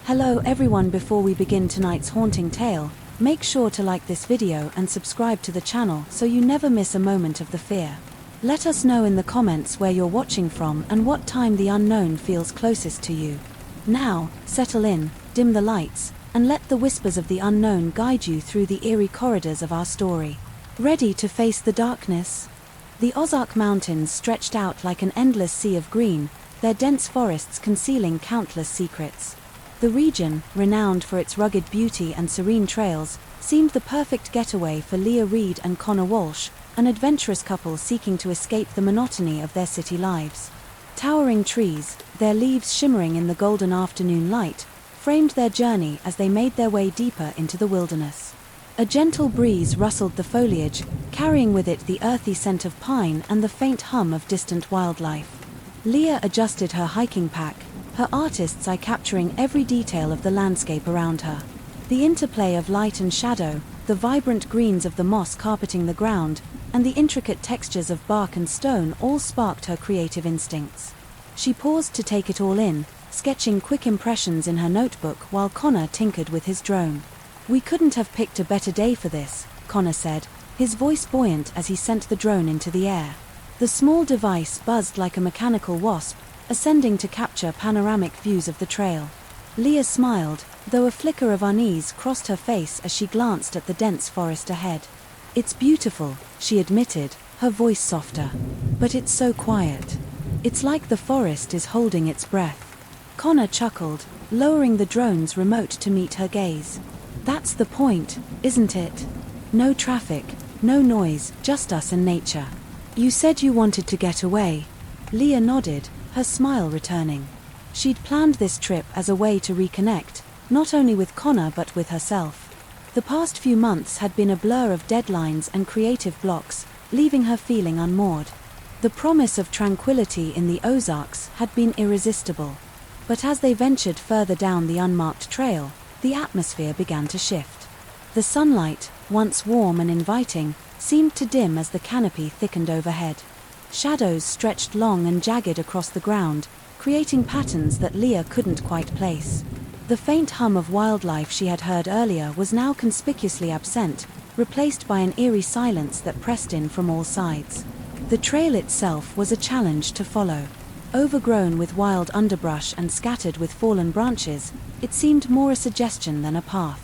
Hello everyone, before we begin tonight's haunting tale, make sure to like this video and subscribe to the channel so you never miss a moment of the fear. Let us know in the comments where you're watching from and what time the unknown feels closest to you. Now, settle in, dim the lights, and let the whispers of the unknown guide you through the eerie corridors of our story. Ready to face the darkness? The Ozark Mountains stretched out like an endless sea of green, their dense forests concealing countless secrets. The region, renowned for its rugged beauty and serene trails, seemed the perfect getaway for Leah Reed and Connor Walsh, an adventurous couple seeking to escape the monotony of their city lives. Towering trees, their leaves shimmering in the golden afternoon light, framed their journey as they made their way deeper into the wilderness. A gentle breeze rustled the foliage, carrying with it the earthy scent of pine and the faint hum of distant wildlife. Leah adjusted her hiking pack, her artist's eye capturing every detail of the landscape around her. The interplay of light and shadow, the vibrant greens of the moss carpeting the ground, and the intricate textures of bark and stone all sparked her creative instincts. She paused to take it all in, sketching quick impressions in her notebook while Connor tinkered with his drone. "We couldn't have picked a better day for this," Connor said, his voice buoyant as he sent the drone into the air. The small device buzzed like a mechanical wasp, ascending to capture panoramic views of the trail. Leah smiled, though a flicker of unease crossed her face as she glanced at the dense forest ahead. "It's beautiful," she admitted, her voice softer. "But it's so quiet. It's like the forest is holding its breath." Connor chuckled, lowering the drone's remote to meet her gaze. "That's the point, isn't it? No traffic, no noise, just us and nature. You said you wanted to get away." Leah nodded, her smile returning. She'd planned this trip as a way to reconnect, not only with Connor but with herself. The past few months had been a blur of deadlines and creative blocks, leaving her feeling unmoored. The promise of tranquility in the Ozarks had been irresistible. But as they ventured further down the unmarked trail, the atmosphere began to shift. The sunlight, once warm and inviting, seemed to dim as the canopy thickened overhead. Shadows stretched long and jagged across the ground, creating patterns that Leah couldn't quite place. The faint hum of wildlife she had heard earlier was now conspicuously absent, replaced by an eerie silence that pressed in from all sides. The trail itself was a challenge to follow. Overgrown with wild underbrush and scattered with fallen branches, it seemed more a suggestion than a path.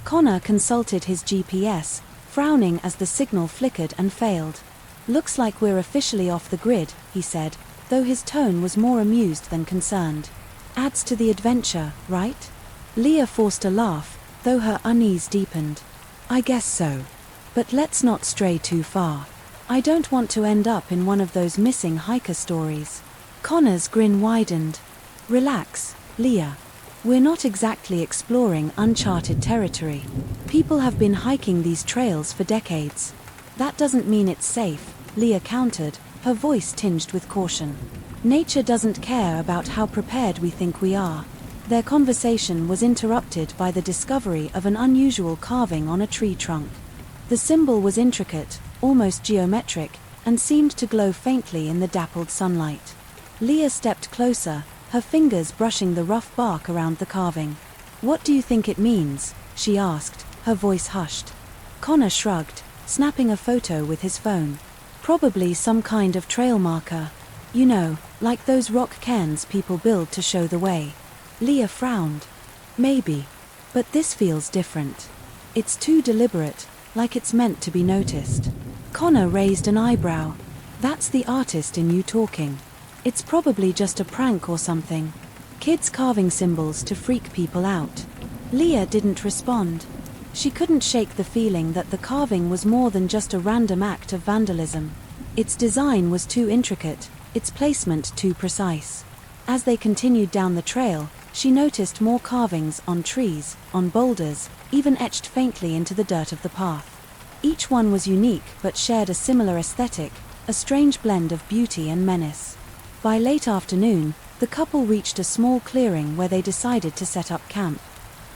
Connor consulted his GPS, frowning as the signal flickered and failed. "Looks like we're officially off the grid," he said, though his tone was more amused than concerned. "Adds to the adventure, right?" Leah forced a laugh, though her unease deepened. "I guess so. But let's not stray too far. I don't want to end up in one of those missing hiker stories." Connor's grin widened. "Relax, Leah. We're not exactly exploring uncharted territory. People have been hiking these trails for decades. That doesn't mean it's safe," Leah countered, her voice tinged with caution. "Nature doesn't care about how prepared we think we are." Their conversation was interrupted by the discovery of an unusual carving on a tree trunk. The symbol was intricate, almost geometric, and seemed to glow faintly in the dappled sunlight. Leah stepped closer, her fingers brushing the rough bark around the carving. "What do you think it means?" she asked, her voice hushed. Connor shrugged, snapping a photo with his phone. "Probably some kind of trail marker. You know, like those rock cairns people build to show the way." Leah frowned. "Maybe. But this feels different. It's too deliberate, like it's meant to be noticed." Connor raised an eyebrow. "That's the artist in you talking. It's probably just a prank or something. Kids carving symbols to freak people out." Leah didn't respond. She couldn't shake the feeling that the carving was more than just a random act of vandalism. Its design was too intricate, its placement too precise. As they continued down the trail, she noticed more carvings on trees, on boulders, even etched faintly into the dirt of the path. Each one was unique but shared a similar aesthetic, a strange blend of beauty and menace. By late afternoon, the couple reached a small clearing where they decided to set up camp.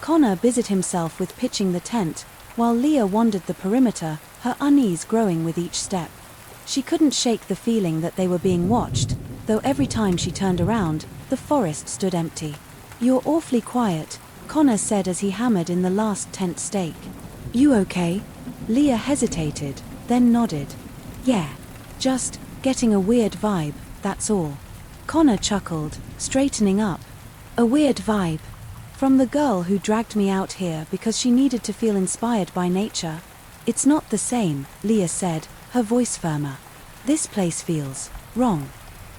Connor busied himself with pitching the tent, while Leah wandered the perimeter, her unease growing with each step. She couldn't shake the feeling that they were being watched, though every time she turned around, the forest stood empty. "You're awfully quiet," Connor said as he hammered in the last tent stake. You okay? Leah hesitated, then nodded. Yeah. Just getting a weird vibe, that's all. Connor chuckled, straightening up. A weird vibe. From the girl who dragged me out here because she needed to feel inspired by nature. It's not the same, Leah said, her voice firmer. This place feels wrong.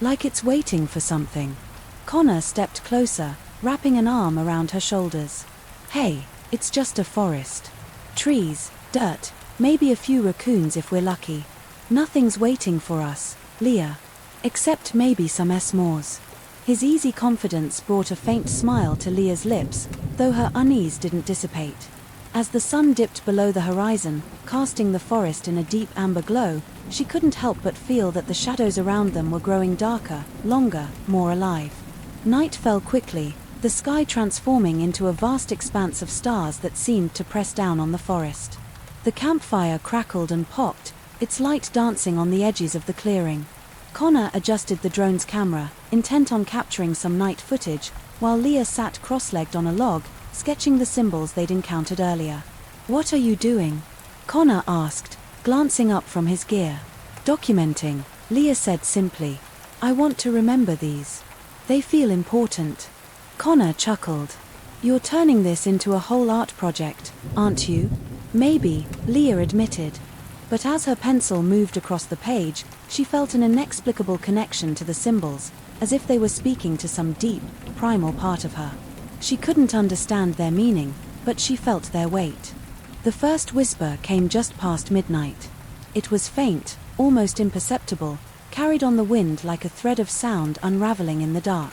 Like it's waiting for something. Connor stepped closer, wrapping an arm around her shoulders. Hey, it's just a forest. Trees, dirt, maybe a few raccoons if we're lucky. Nothing's waiting for us, Leah. Except maybe some s'mores. His easy confidence brought a faint smile to Leah's lips, though her unease didn't dissipate. As the sun dipped below the horizon, casting the forest in a deep amber glow, she couldn't help but feel that the shadows around them were growing darker, longer, more alive. Night fell quickly, the sky transforming into a vast expanse of stars that seemed to press down on the forest. The campfire crackled and popped, its light dancing on the edges of the clearing. Connor adjusted the drone's camera, intent on capturing some night footage, while Leah sat cross-legged on a log, sketching the symbols they'd encountered earlier. What are you doing? Connor asked, glancing up from his gear. Documenting, Leah said simply. I want to remember these. They feel important. Connor chuckled. You're turning this into a whole art project, aren't you? Maybe, Leah admitted. But as her pencil moved across the page, she felt an inexplicable connection to the symbols, as if they were speaking to some deep, primal part of her. She couldn't understand their meaning, but she felt their weight. The first whisper came just past midnight. It was faint, almost imperceptible, carried on the wind like a thread of sound unraveling in the dark.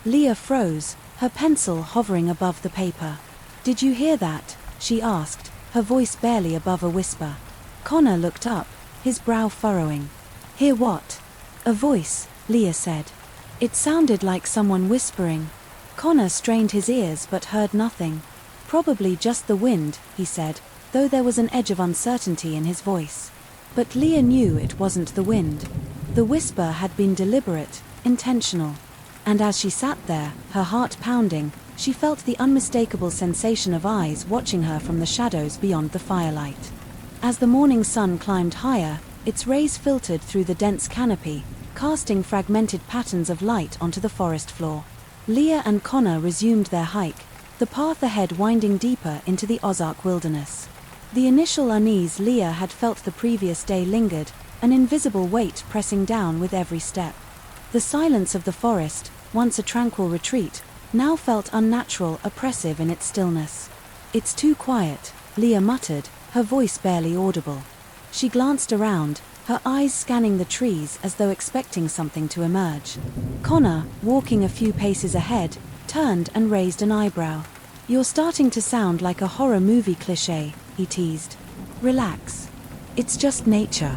Leah froze, her pencil hovering above the paper. Did you hear that? She asked, her voice barely above a whisper. Connor looked up, his brow furrowing. Hear what? A voice, Leah said. It sounded like someone whispering. Connor strained his ears but heard nothing. Probably just the wind, he said, though there was an edge of uncertainty in his voice. But Leah knew it wasn't the wind. The whisper had been deliberate, intentional. And as she sat there, her heart pounding, she felt the unmistakable sensation of eyes watching her from the shadows beyond the firelight. As the morning sun climbed higher, its rays filtered through the dense canopy, casting fragmented patterns of light onto the forest floor. Leah and Connor resumed their hike, the path ahead winding deeper into the Ozark wilderness. The initial unease Leah had felt the previous day lingered, an invisible weight pressing down with every step. The silence of the forest, once a tranquil retreat, now felt unnatural, oppressive in its stillness. It's too quiet, Leah muttered, her voice barely audible. She glanced around, her eyes scanning the trees as though expecting something to emerge. Connor, walking a few paces ahead, turned and raised an eyebrow. You're starting to sound like a horror movie cliché, he teased. Relax. It's just nature.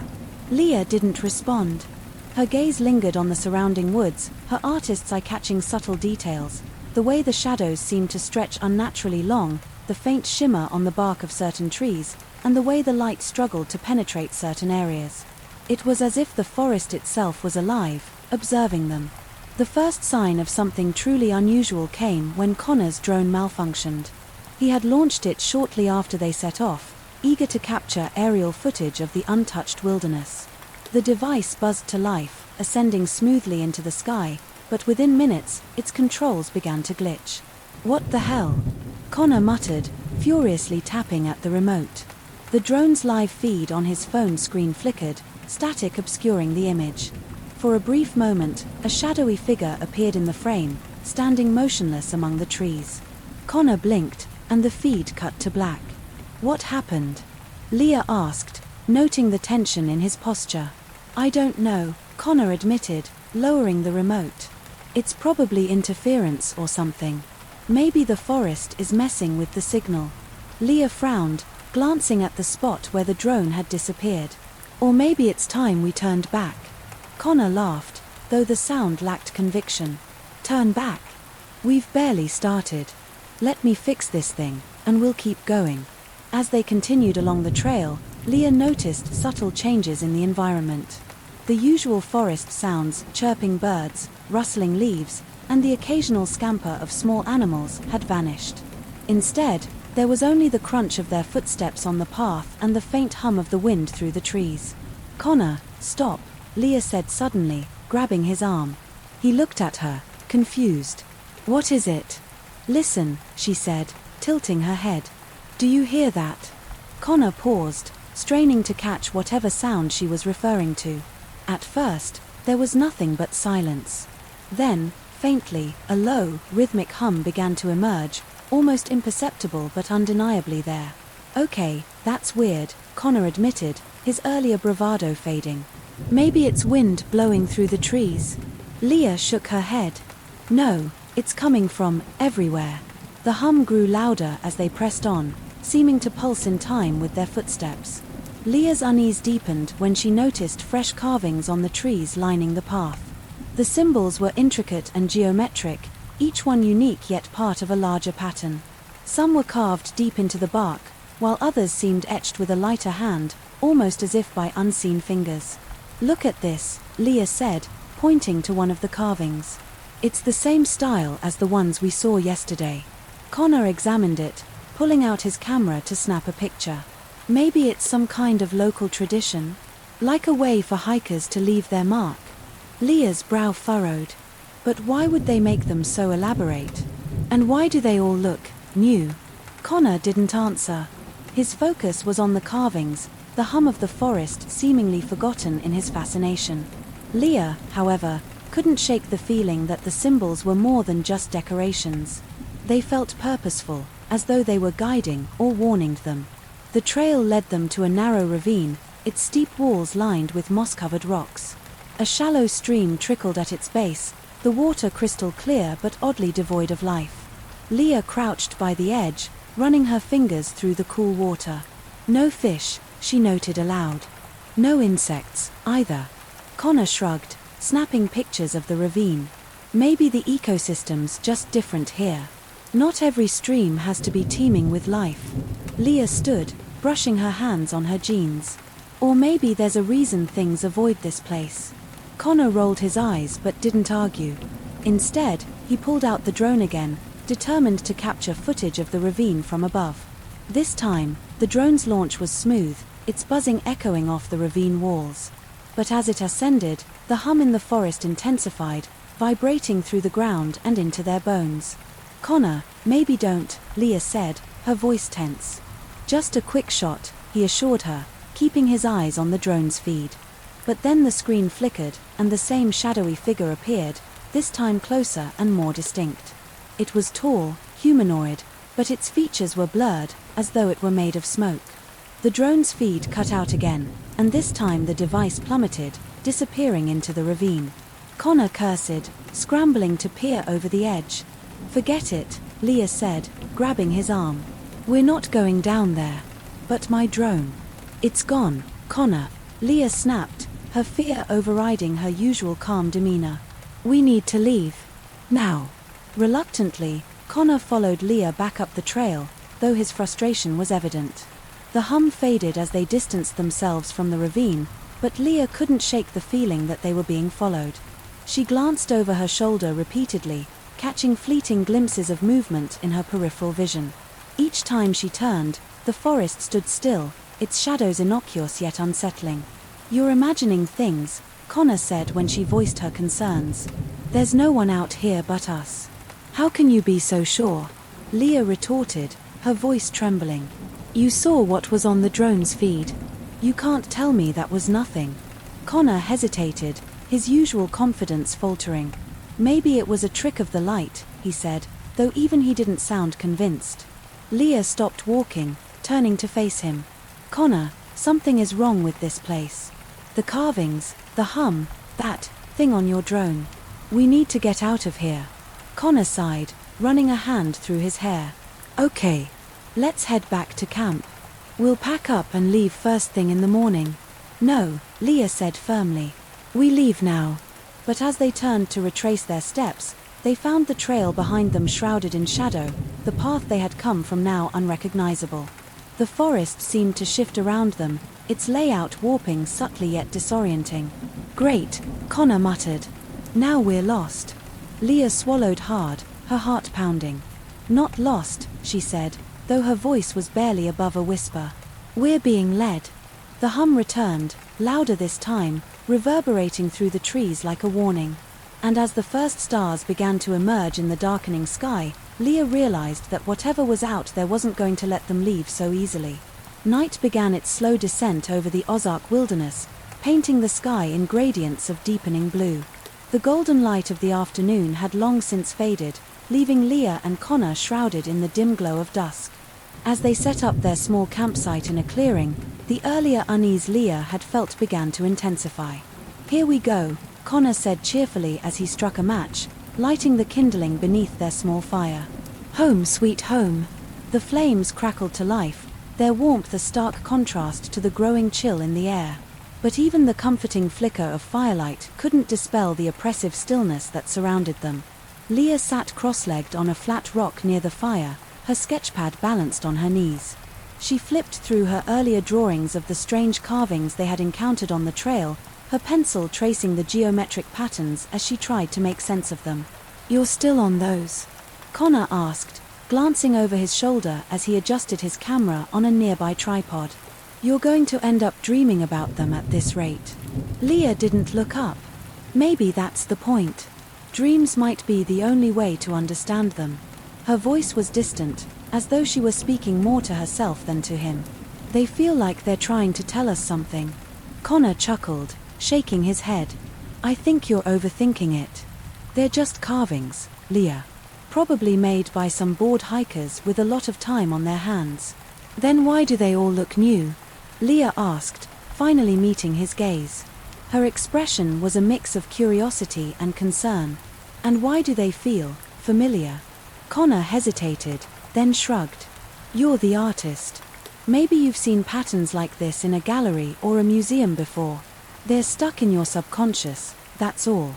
Leah didn't respond. Her gaze lingered on the surrounding woods, her artist's eye catching subtle details, the way the shadows seemed to stretch unnaturally long, the faint shimmer on the bark of certain trees, and the way the light struggled to penetrate certain areas. It was as if the forest itself was alive, observing them. The first sign of something truly unusual came when Connor's drone malfunctioned. He had launched it shortly after they set off, eager to capture aerial footage of the untouched wilderness. The device buzzed to life, ascending smoothly into the sky, but within minutes, its controls began to glitch. What the hell? Connor muttered, furiously tapping at the remote. The drone's live feed on his phone screen flickered, static obscuring the image. For a brief moment, a shadowy figure appeared in the frame, standing motionless among the trees. Connor blinked, and the feed cut to black. What happened? Leah asked, noting the tension in his posture. I don't know, Connor admitted, lowering the remote. It's probably interference or something. Maybe the forest is messing with the signal. Leah frowned, glancing at the spot where the drone had disappeared. Or maybe it's time we turned back. Connor laughed, though the sound lacked conviction. Turn back? We've barely started. Let me fix this thing, and we'll keep going. As they continued along the trail, Leah noticed subtle changes in the environment. The usual forest sounds, chirping birds, rustling leaves, and the occasional scamper of small animals had vanished. Instead, there was only the crunch of their footsteps on the path and the faint hum of the wind through the trees. "Connor, stop," Leah said suddenly, grabbing his arm. He looked at her, confused. "What is it?" "Listen," she said, tilting her head. "Do you hear that?" Connor paused, straining to catch whatever sound she was referring to. At first, there was nothing but silence. Then, faintly, a low, rhythmic hum began to emerge, almost imperceptible but undeniably there. "Okay, that's weird," Connor admitted, his earlier bravado fading. "Maybe it's wind blowing through the trees." Leah shook her head. "No, it's coming from everywhere." The hum grew louder as they pressed on, seeming to pulse in time with their footsteps. Leah's unease deepened when she noticed fresh carvings on the trees lining the path. The symbols were intricate and geometric, each one unique yet part of a larger pattern. Some were carved deep into the bark, while others seemed etched with a lighter hand, almost as if by unseen fingers. "Look at this," Leah said, pointing to one of the carvings. "It's the same style as the ones we saw yesterday." Connor examined it, pulling out his camera to snap a picture. Maybe it's some kind of local tradition, like a way for hikers to leave their mark. Leah's brow furrowed. But why would they make them so elaborate? And why do they all look new? Connor didn't answer. His focus was on the carvings, the hum of the forest seemingly forgotten in his fascination. Leah, however, couldn't shake the feeling that the symbols were more than just decorations. They felt purposeful, as though they were guiding or warning them. The trail led them to a narrow ravine, its steep walls lined with moss-covered rocks. A shallow stream trickled at its base, the water crystal clear but oddly devoid of life. Leah crouched by the edge, running her fingers through the cool water. "No fish," she noted aloud. "No insects, either." Connor shrugged, snapping pictures of the ravine. Maybe the ecosystem's just different here. Not every stream has to be teeming with life. Leah stood, brushing her hands on her jeans. Or maybe there's a reason things avoid this place. Connor rolled his eyes but didn't argue. Instead, he pulled out the drone again, determined to capture footage of the ravine from above. This time, the drone's launch was smooth, its buzzing echoing off the ravine walls. But as it ascended, the hum in the forest intensified, vibrating through the ground and into their bones. "Connor, maybe don't," Leah said, her voice tense. "Just a quick shot," he assured her, keeping his eyes on the drone's feed. But then the screen flickered, and the same shadowy figure appeared, this time closer and more distinct. It was tall, humanoid, but its features were blurred, as though it were made of smoke. The drone's feed cut out again, and this time the device plummeted, disappearing into the ravine. Connor cursed, scrambling to peer over the edge. "Forget it," Leah said, grabbing his arm. "We're not going down there." "But my drone." "It's gone, Connor," Leah snapped, her fear overriding her usual calm demeanor. "We need to leave. Now." Reluctantly, Connor followed Leah back up the trail, though his frustration was evident. The hum faded as they distanced themselves from the ravine, but Leah couldn't shake the feeling that they were being followed. She glanced over her shoulder repeatedly, catching fleeting glimpses of movement in her peripheral vision. Each time she turned, the forest stood still, its shadows innocuous yet unsettling. "You're imagining things," Connor said when she voiced her concerns. "There's no one out here but us." "How can you be so sure?" Leah retorted, her voice trembling. "You saw what was on the drone's feed. You can't tell me that was nothing." Connor hesitated, his usual confidence faltering. "Maybe it was a trick of the light," he said, though even he didn't sound convinced. Leah stopped walking, turning to face him. "Connor, something is wrong with this place. The carvings, the hum, that thing on your drone. We need to get out of here." Connor sighed, running a hand through his hair. "Okay. Let's head back to camp. We'll pack up and leave first thing in the morning." "No," Leah said firmly. "We leave now." But as they turned to retrace their steps, they found the trail behind them shrouded in shadow, the path they had come from now unrecognizable. The forest seemed to shift around them, its layout warping subtly yet disorienting. "Great," Connor muttered. "Now we're lost." Leah swallowed hard, her heart pounding. Not lost, she said, though her voice was barely above a whisper. We're being led. The hum returned, louder this time, reverberating through the trees like a warning. And as the first stars began to emerge in the darkening sky, Leah realized that whatever was out there wasn't going to let them leave so easily. Night began its slow descent over the Ozark wilderness, painting the sky in gradients of deepening blue. The golden light of the afternoon had long since faded, leaving Leah and Connor shrouded in the dim glow of dusk. As they set up their small campsite in a clearing, the earlier unease Leah had felt began to intensify. "Here we go," Connor said cheerfully as he struck a match, lighting the kindling beneath their small fire. "Home sweet home." The flames crackled to life, their warmth a stark contrast to the growing chill in the air. But even the comforting flicker of firelight couldn't dispel the oppressive stillness that surrounded them. Leah sat cross-legged on a flat rock near the fire, her sketchpad balanced on her knees. She flipped through her earlier drawings of the strange carvings they had encountered on the trail, her pencil tracing the geometric patterns as she tried to make sense of them. "You're still on those?" Connor asked, glancing over his shoulder as he adjusted his camera on a nearby tripod. "You're going to end up dreaming about them at this rate." Leah didn't look up. Maybe that's the point. Dreams might be the only way to understand them. Her voice was distant, as though she were speaking more to herself than to him. "They feel like they're trying to tell us something." Connor chuckled, shaking his head. "I think you're overthinking it. They're just carvings, Leah. Probably made by some bored hikers with a lot of time on their hands." "Then why do they all look new?" Leah asked, finally meeting his gaze. Her expression was a mix of curiosity and concern. "And why do they feel familiar?" Connor hesitated, then shrugged. "You're the artist. Maybe you've seen patterns like this in a gallery or a museum before. They're stuck in your subconscious, that's all."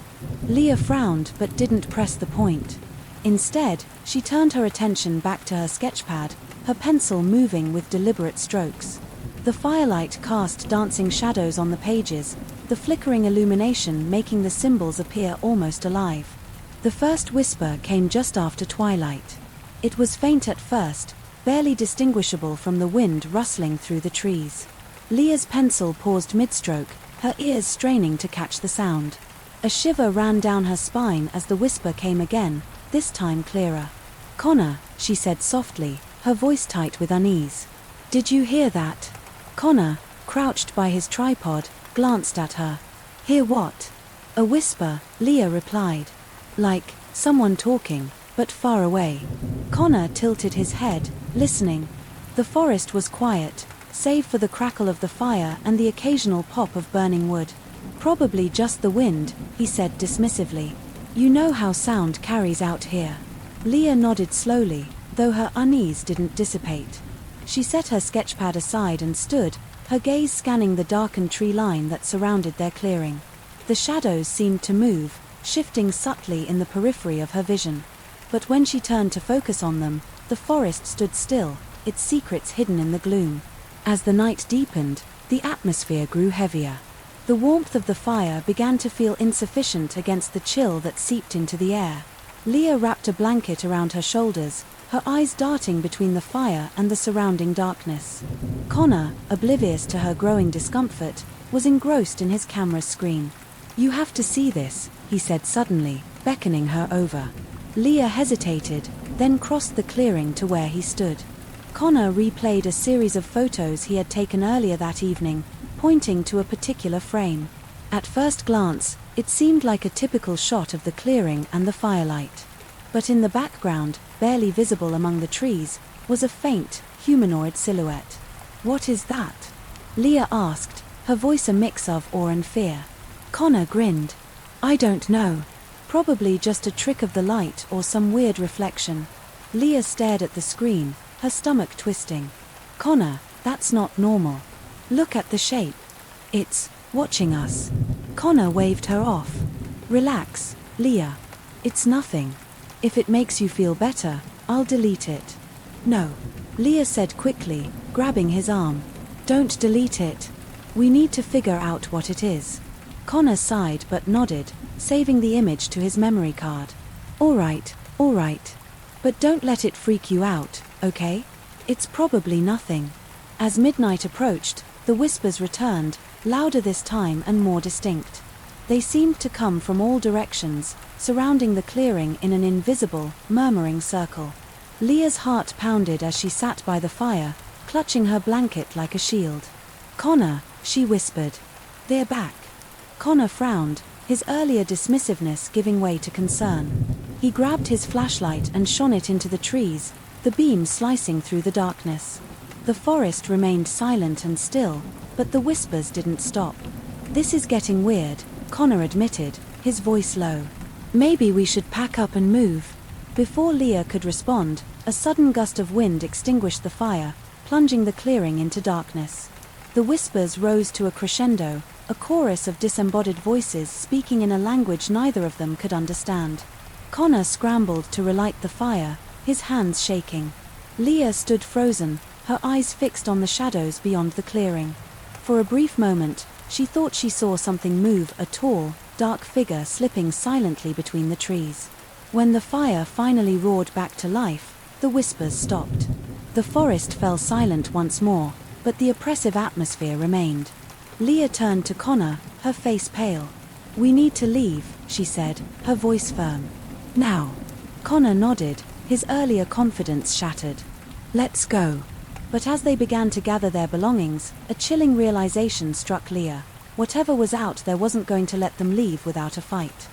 Leah frowned but didn't press the point. Instead, she turned her attention back to her sketchpad, her pencil moving with deliberate strokes. The firelight cast dancing shadows on the pages, the flickering illumination making the symbols appear almost alive. The first whisper came just after twilight. It was faint at first, barely distinguishable from the wind rustling through the trees. Leah's pencil paused mid-stroke, her ears straining to catch the sound. A shiver ran down her spine as the whisper came again, this time clearer. "Connor," she said softly, her voice tight with unease. "Did you hear that?" Connor, crouched by his tripod, glanced at her. "Hear what?" "A whisper," Leah replied. "Like someone talking, but far away." Connor tilted his head, listening. The forest was quiet, save for the crackle of the fire and the occasional pop of burning wood. "Probably just the wind," he said dismissively. "You know how sound carries out here." Leah nodded slowly, though her unease didn't dissipate. She set her sketchpad aside and stood, her gaze scanning the darkened tree line that surrounded their clearing. The shadows seemed to move, shifting subtly in the periphery of her vision. But when she turned to focus on them, the forest stood still, its secrets hidden in the gloom. As the night deepened, the atmosphere grew heavier. The warmth of the fire began to feel insufficient against the chill that seeped into the air. Leah wrapped a blanket around her shoulders, her eyes darting between the fire and the surrounding darkness. Connor, oblivious to her growing discomfort, was engrossed in his camera screen. "You have to see this," he said suddenly, beckoning her over. Leah hesitated, then crossed the clearing to where he stood. Connor replayed a series of photos he had taken earlier that evening, pointing to a particular frame. At first glance, it seemed like a typical shot of the clearing and the firelight. But in the background, barely visible among the trees, was a faint, humanoid silhouette. "What is that?" Leah asked, her voice a mix of awe and fear. Connor grinned. "I don't know. Probably just a trick of the light or some weird reflection." Leah stared at the screen, her stomach twisting. "Connor, that's not normal. Look at the shape. It's watching us." Connor waved her off. "Relax, Leah. It's nothing. If it makes you feel better, I'll delete it." "No," Leah said quickly, grabbing his arm. "Don't delete it. We need to figure out what it is." Connor sighed but nodded, saving the image to his memory card. All right. But don't let it freak you out, okay? It's probably nothing. As midnight approached, the whispers returned, louder this time and more distinct. They seemed to come from all directions, surrounding the clearing in an invisible, murmuring circle. Leah's heart pounded as she sat by the fire, clutching her blanket like a shield. "Connor," she whispered. "They're back." Connor frowned, his earlier dismissiveness giving way to concern. He grabbed his flashlight and shone it into the trees, the beam slicing through the darkness. The forest remained silent and still, but the whispers didn't stop. "This is getting weird," Connor admitted, his voice low. "Maybe we should pack up and move." Before Leah could respond, a sudden gust of wind extinguished the fire, plunging the clearing into darkness. The whispers rose to a crescendo, a chorus of disembodied voices speaking in a language neither of them could understand. Connor scrambled to relight the fire, his hands shaking. Leah stood frozen, her eyes fixed on the shadows beyond the clearing. For a brief moment, she thought she saw something move, a tall, dark figure slipping silently between the trees. When the fire finally roared back to life, the whispers stopped. The forest fell silent once more, but the oppressive atmosphere remained. Leah turned to Connor, her face pale. "We need to leave," she said, her voice firm. "Now." Connor nodded, his earlier confidence shattered. "Let's go." But as they began to gather their belongings, a chilling realization struck Leah. Whatever was out there wasn't going to let them leave without a fight.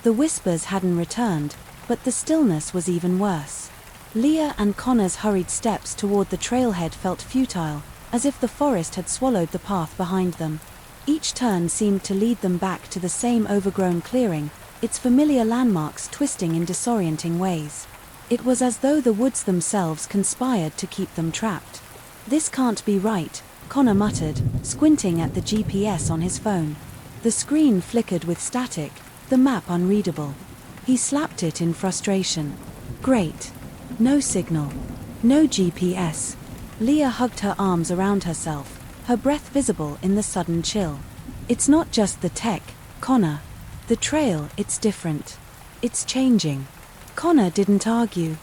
The whispers hadn't returned, but the stillness was even worse. Leah and Connor's hurried steps toward the trailhead felt futile, as if the forest had swallowed the path behind them. Each turn seemed to lead them back to the same overgrown clearing, its familiar landmarks twisting in disorienting ways. It was as though the woods themselves conspired to keep them trapped. "This can't be right," Connor muttered, squinting at the GPS on his phone. The screen flickered with static, the map unreadable. He slapped it in frustration. Great. No signal. No GPS. Leah hugged her arms around herself, her breath visible in the sudden chill. "It's not just the tech, Connor. The trail, it's different. It's changing." Connor didn't argue.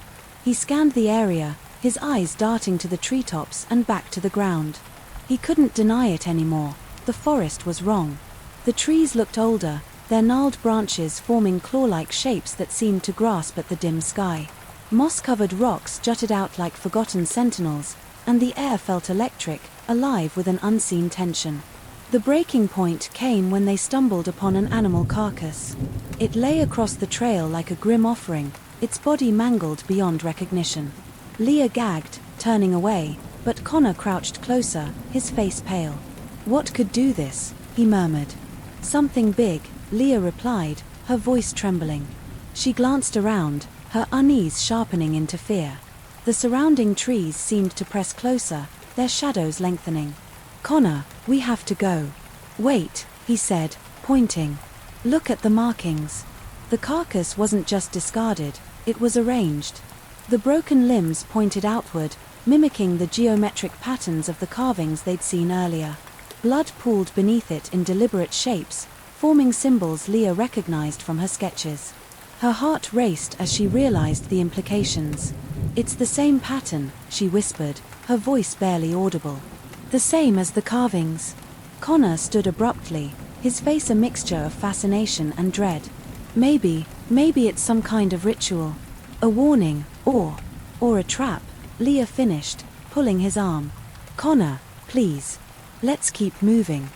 He scanned the area, his eyes darting to the treetops and back to the ground. He couldn't deny it anymore. The forest was wrong. The trees looked older, their gnarled branches forming claw-like shapes that seemed to grasp at the dim sky. Moss-covered rocks jutted out like forgotten sentinels, and the air felt electric, alive with an unseen tension. The breaking point came when they stumbled upon an animal carcass. It lay across the trail like a grim offering, its body mangled beyond recognition. Leah gagged, turning away, but Connor crouched closer, his face pale. "What could do this?" he murmured. "Something big," Leah replied, her voice trembling. She glanced around, her unease sharpening into fear. The surrounding trees seemed to press closer, their shadows lengthening. "Connor, we have to go." "Wait," he said, pointing. "Look at the markings." The carcass wasn't just discarded, it was arranged. The broken limbs pointed outward, mimicking the geometric patterns of the carvings they'd seen earlier. Blood pooled beneath it in deliberate shapes, forming symbols Leah recognized from her sketches. Her heart raced as she realized the implications. "It's the same pattern," she whispered, her voice barely audible. "The same as the carvings." Connor stood abruptly, his face a mixture of fascination and dread. Maybe it's some kind of ritual. A warning, or a trap," Leah finished, pulling his arm. "Connor, please. Let's keep moving."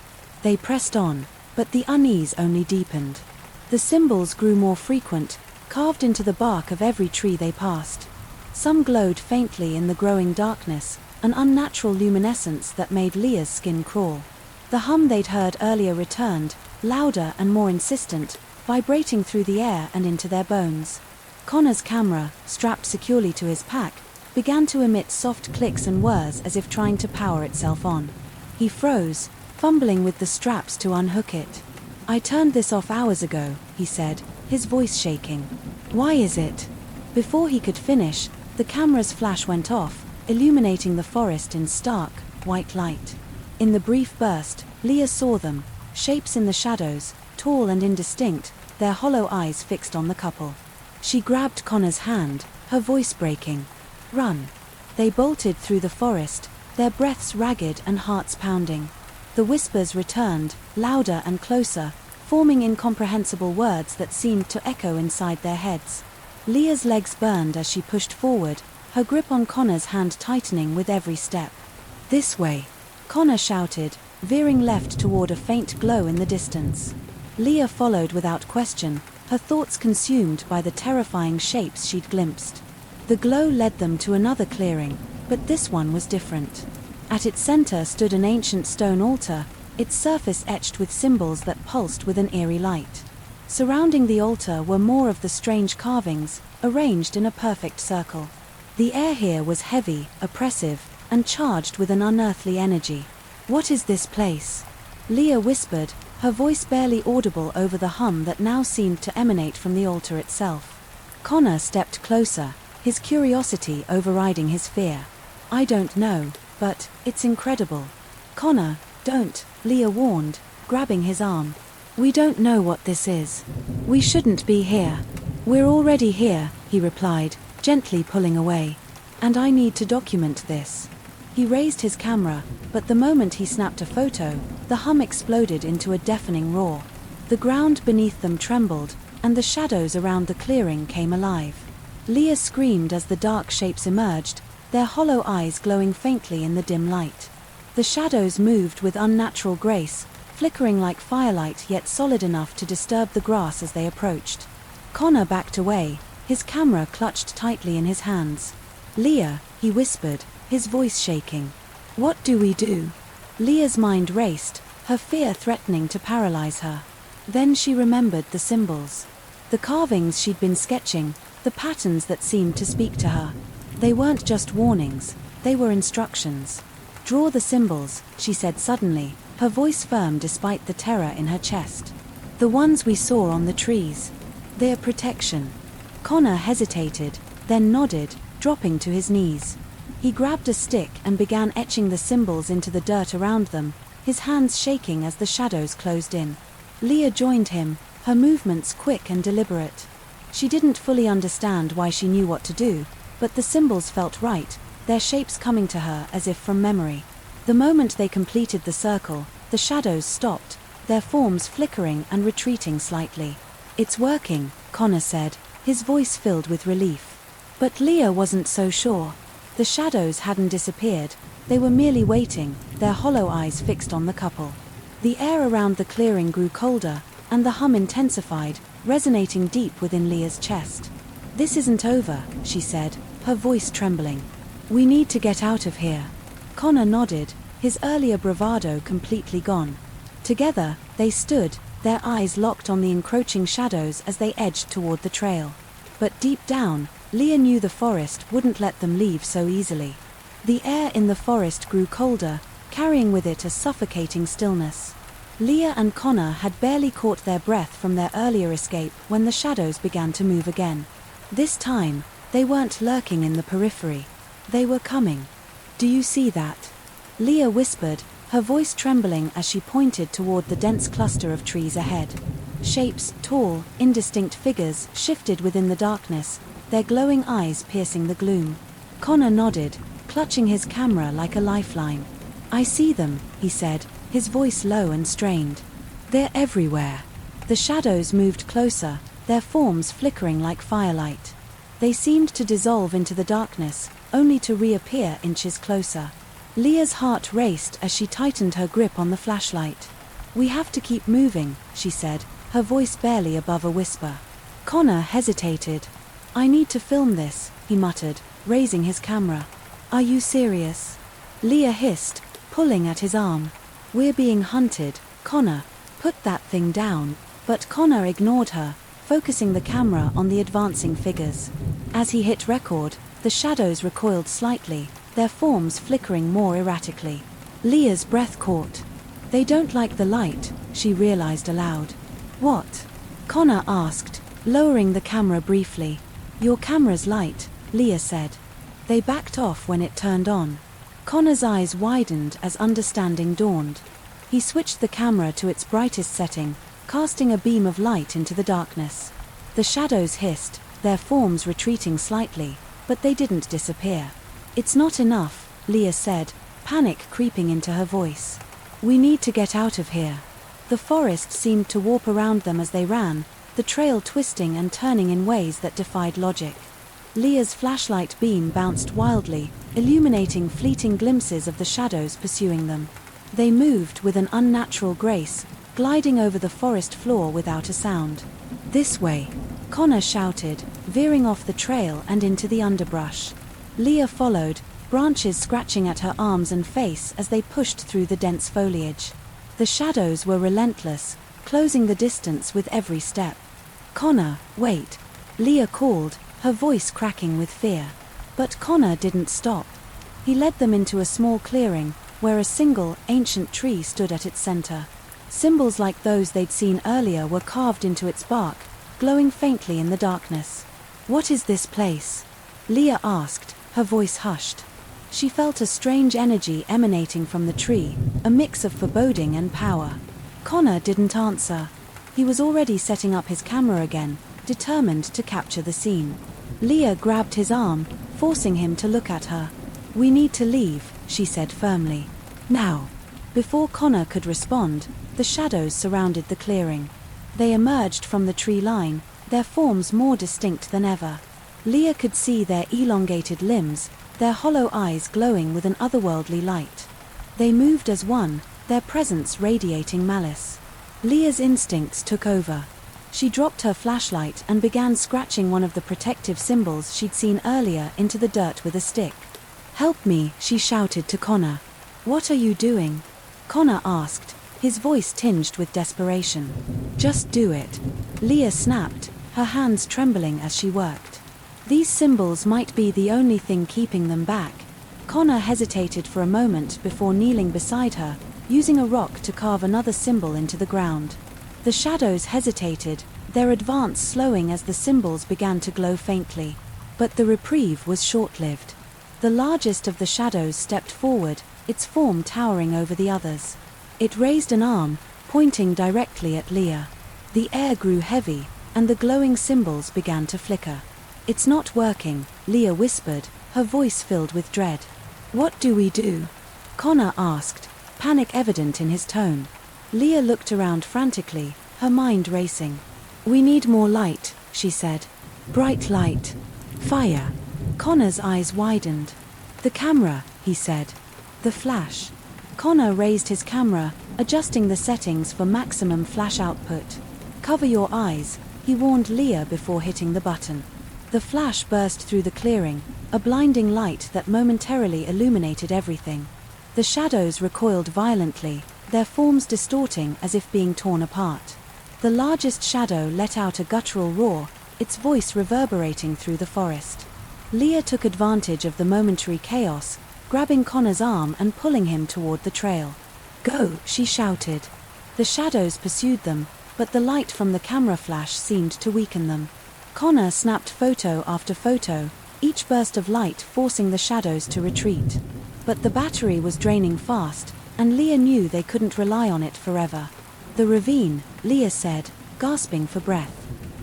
They pressed on, but the unease only deepened. The symbols grew more frequent, carved into the bark of every tree they passed. Some glowed faintly in the growing darkness, an unnatural luminescence that made Leah's skin crawl. The hum they'd heard earlier returned, louder and more insistent, vibrating through the air and into their bones. Connor's camera, strapped securely to his pack, began to emit soft clicks and whirs as if trying to power itself on. He froze, fumbling with the straps to unhook it. "I turned this off hours ago," he said, his voice shaking. "Why is it?" Before he could finish, the camera's flash went off, illuminating the forest in stark, white light. In the brief burst, Leah saw them, shapes in the shadows, tall and indistinct, their hollow eyes fixed on the couple. She grabbed Connor's hand, her voice breaking. "Run!" They bolted through the forest, their breaths ragged and hearts pounding. The whispers returned, louder and closer, forming incomprehensible words that seemed to echo inside their heads. Leah's legs burned as she pushed forward, her grip on Connor's hand tightening with every step. "This way!" Connor shouted, veering left toward a faint glow in the distance. Leah followed without question, her thoughts consumed by the terrifying shapes she'd glimpsed. The glow led them to another clearing, but this one was different. At its center stood an ancient stone altar, its surface etched with symbols that pulsed with an eerie light. Surrounding the altar were more of the strange carvings, arranged in a perfect circle. The air here was heavy, oppressive, and charged with an unearthly energy. "What is this place?" Leah whispered, her voice barely audible over the hum that now seemed to emanate from the altar itself. Connor stepped closer, his curiosity overriding his fear. "I don't know, but it's incredible." "Connor, don't," Leah warned, grabbing his arm. "We don't know what this is. We shouldn't be here." "We're already here," he replied, gently pulling away. "And I need to document this." He raised his camera, but the moment he snapped a photo, the hum exploded into a deafening roar. The ground beneath them trembled, and the shadows around the clearing came alive. Leah screamed as the dark shapes emerged, their hollow eyes glowing faintly in the dim light. The shadows moved with unnatural grace, flickering like firelight yet solid enough to disturb the grass as they approached. Connor backed away, his camera clutched tightly in his hands. "Leah," he whispered, his voice shaking. "What do we do?" Leah's mind raced, her fear threatening to paralyze her. Then she remembered the symbols. The carvings she'd been sketching, the patterns that seemed to speak to her. They weren't just warnings, they were instructions. "Draw the symbols," she said suddenly, her voice firm despite the terror in her chest. "The ones we saw on the trees. Their protection." Connor hesitated, then nodded, dropping to his knees. He grabbed a stick and began etching the symbols into the dirt around them, his hands shaking as the shadows closed in. Leah joined him, her movements quick and deliberate. She didn't fully understand why she knew what to do, but the symbols felt right, their shapes coming to her as if from memory. The moment they completed the circle, the shadows stopped, their forms flickering and retreating slightly. "It's working," Connor said, his voice filled with relief. But Leah wasn't so sure. The shadows hadn't disappeared, they were merely waiting, their hollow eyes fixed on the couple. The air around the clearing grew colder, and the hum intensified, resonating deep within Leah's chest. "This isn't over," she said, her voice trembling. "We need to get out of here." Connor nodded, his earlier bravado completely gone. Together, they stood, their eyes locked on the encroaching shadows as they edged toward the trail. But deep down, Leah knew the forest wouldn't let them leave so easily. The air in the forest grew colder, carrying with it a suffocating stillness. Leah and Connor had barely caught their breath from their earlier escape when the shadows began to move again. This time, they weren't lurking in the periphery. They were coming. "Do you see that?" Leah whispered, her voice trembling as she pointed toward the dense cluster of trees ahead. Shapes, tall, indistinct figures, shifted within the darkness, their glowing eyes piercing the gloom. Connor nodded, clutching his camera like a lifeline. "I see them," he said, his voice low and strained. "They're everywhere." The shadows moved closer, their forms flickering like firelight. They seemed to dissolve into the darkness, only to reappear inches closer. Leah's heart raced as she tightened her grip on the flashlight. "We have to keep moving," she said, her voice barely above a whisper. Connor hesitated. "I need to film this," he muttered, raising his camera. "Are you serious?" Leah hissed, pulling at his arm. "We're being hunted, Connor. Put that thing down." But Connor ignored her, focusing the camera on the advancing figures. As he hit record, the shadows recoiled slightly, their forms flickering more erratically. Leah's breath caught. "They don't like the light," she realized aloud. "What?" Connor asked, lowering the camera briefly. "Your camera's light," Leah said. They backed off when it turned on. Connor's eyes widened as understanding dawned. He switched the camera to its brightest setting, casting a beam of light into the darkness. The shadows hissed, their forms retreating slightly, but they didn't disappear. "It's not enough," Leah said, panic creeping into her voice. "We need to get out of here." The forest seemed to warp around them as they ran, the trail twisting and turning in ways that defied logic. Leah's flashlight beam bounced wildly, illuminating fleeting glimpses of the shadows pursuing them. They moved with an unnatural grace, gliding over the forest floor without a sound. "This way," Connor shouted, veering off the trail and into the underbrush. Leah followed, branches scratching at her arms and face as they pushed through the dense foliage. The shadows were relentless, closing the distance with every step. "Connor, wait," Leah called, her voice cracking with fear. But Connor didn't stop. He led them into a small clearing, where a single, ancient tree stood at its center. Symbols like those they'd seen earlier were carved into its bark, glowing faintly in the darkness. "What is this place?" Leah asked, her voice hushed. She felt a strange energy emanating from the tree, a mix of foreboding and power. Connor didn't answer. He was already setting up his camera again, determined to capture the scene. Leah grabbed his arm, forcing him to look at her. "We need to leave," she said firmly. "Now." Before Connor could respond, the shadows surrounded the clearing. They emerged from the tree line, their forms more distinct than ever. Leah could see their elongated limbs, their hollow eyes glowing with an otherworldly light. They moved as one, their presence radiating malice. Leah's instincts took over. She dropped her flashlight and began scratching one of the protective symbols she'd seen earlier into the dirt with a stick. "Help me," she shouted to Connor. "What are you doing?" Connor asked, his voice tinged with desperation. "Just do it," Leah snapped, her hands trembling as she worked. These symbols might be the only thing keeping them back. Connor hesitated for a moment before kneeling beside her, using a rock to carve another symbol into the ground. The shadows hesitated, their advance slowing as the symbols began to glow faintly. But the reprieve was short-lived. The largest of the shadows stepped forward, its form towering over the others. It raised an arm, pointing directly at Leah. The air grew heavy, and the glowing symbols began to flicker. "It's not working," Leah whispered, her voice filled with dread. "What do we do?" Connor asked, panic evident in his tone. Leah looked around frantically, her mind racing. "We need more light," she said. "Bright light. Fire." Connor's eyes widened. "The camera," he said. "The flash." Connor raised his camera, adjusting the settings for maximum flash output. "Cover your eyes," he warned Leah before hitting the button. The flash burst through the clearing, a blinding light that momentarily illuminated everything. The shadows recoiled violently, their forms distorting as if being torn apart. The largest shadow let out a guttural roar, its voice reverberating through the forest. Leah took advantage of the momentary chaos, grabbing Connor's arm and pulling him toward the trail. "Go," she shouted. The shadows pursued them, but the light from the camera flash seemed to weaken them. Connor snapped photo after photo, each burst of light forcing the shadows to retreat. But the battery was draining fast, and Leah knew they couldn't rely on it forever. "The ravine," Leah said, gasping for breath.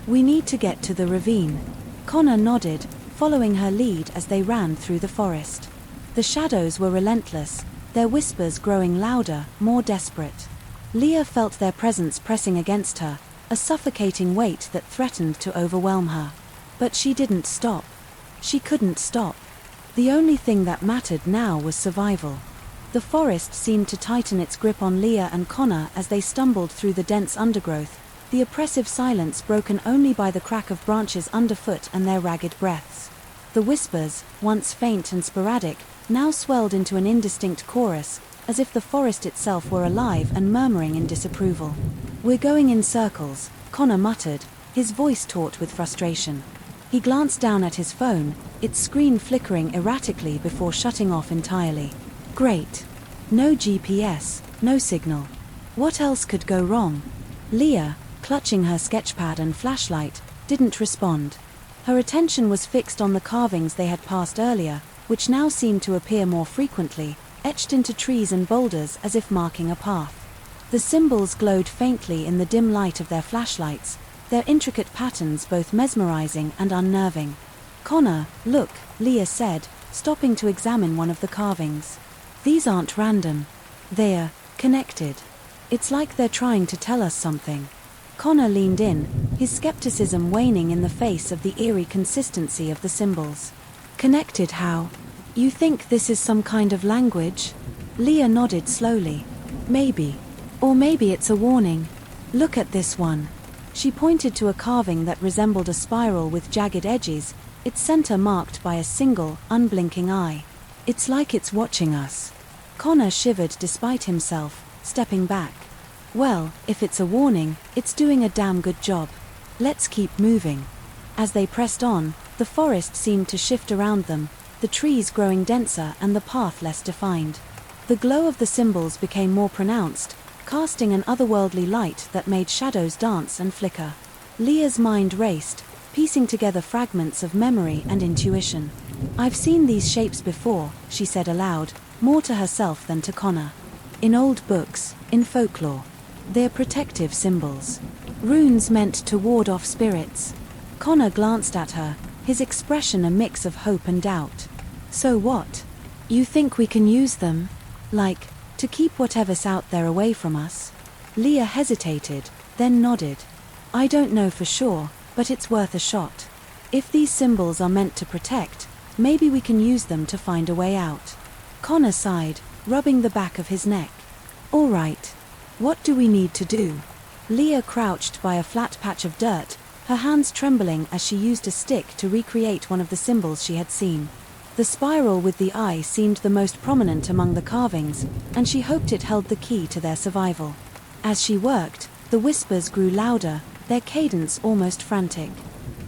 "We need to get to the ravine." Connor nodded, following her lead as they ran through the forest. The shadows were relentless, their whispers growing louder, more desperate. Leah felt their presence pressing against her, a suffocating weight that threatened to overwhelm her. But she didn't stop. She couldn't stop. The only thing that mattered now was survival. The forest seemed to tighten its grip on Leah and Connor as they stumbled through the dense undergrowth, the oppressive silence broken only by the crack of branches underfoot and their ragged breaths. The whispers, once faint and sporadic, now swelled into an indistinct chorus, as if the forest itself were alive and murmuring in disapproval. "We're going in circles," Connor muttered, his voice taut with frustration. He glanced down at his phone, its screen flickering erratically before shutting off entirely. Great. No GPS, no signal. What else could go wrong? Leah, clutching her sketchpad and flashlight, didn't respond. Her attention was fixed on the carvings they had passed earlier, which now seemed to appear more frequently, etched into trees and boulders as if marking a path. The symbols glowed faintly in the dim light of their flashlights, their intricate patterns both mesmerizing and unnerving. "Connor, look," Leah said, stopping to examine one of the carvings. "These aren't random. They're connected. It's like they're trying to tell us something." Connor leaned in, his skepticism waning in the face of the eerie consistency of the symbols. "Connected how? You think this is some kind of language?" Leah nodded slowly. "Maybe. Or maybe it's a warning. Look at this one." She pointed to a carving that resembled a spiral with jagged edges, its center marked by a single, unblinking eye. "It's like it's watching us." Connor shivered despite himself, stepping back. "Well, if it's a warning, it's doing a damn good job. Let's keep moving." As they pressed on, the forest seemed to shift around them, the trees growing denser and the path less defined. The glow of the symbols became more pronounced, casting an otherworldly light that made shadows dance and flicker. Leah's mind raced, piecing together fragments of memory and intuition. "I've seen these shapes before," she said aloud, more to herself than to Connor. "In old books, in folklore. They're protective symbols. Runes meant to ward off spirits." Connor glanced at her, his expression a mix of hope and doubt. "So what? You think we can use them? Like, to keep whatever's out there away from us?" Leah hesitated, then nodded. "I don't know for sure, but it's worth a shot. If these symbols are meant to protect, maybe we can use them to find a way out." Connor sighed, rubbing the back of his neck. "All right. What do we need to do?" Leah crouched by a flat patch of dirt, her hands trembling as she used a stick to recreate one of the symbols she had seen. The spiral with the eye seemed the most prominent among the carvings, and she hoped it held the key to their survival. As she worked, the whispers grew louder, their cadence almost frantic.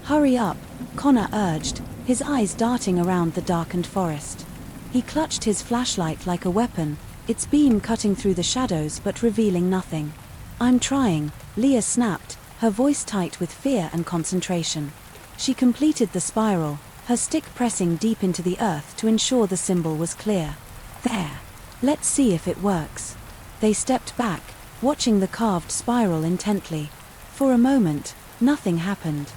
"Hurry up," Connor urged, his eyes darting around the darkened forest. He clutched his flashlight like a weapon, its beam cutting through the shadows but revealing nothing. "I'm trying," Leah snapped, her voice tight with fear and concentration. She completed the spiral, her stick pressing deep into the earth to ensure the symbol was clear. "There. Let's see if it works." They stepped back, watching the carved spiral intently. For a moment, nothing happened.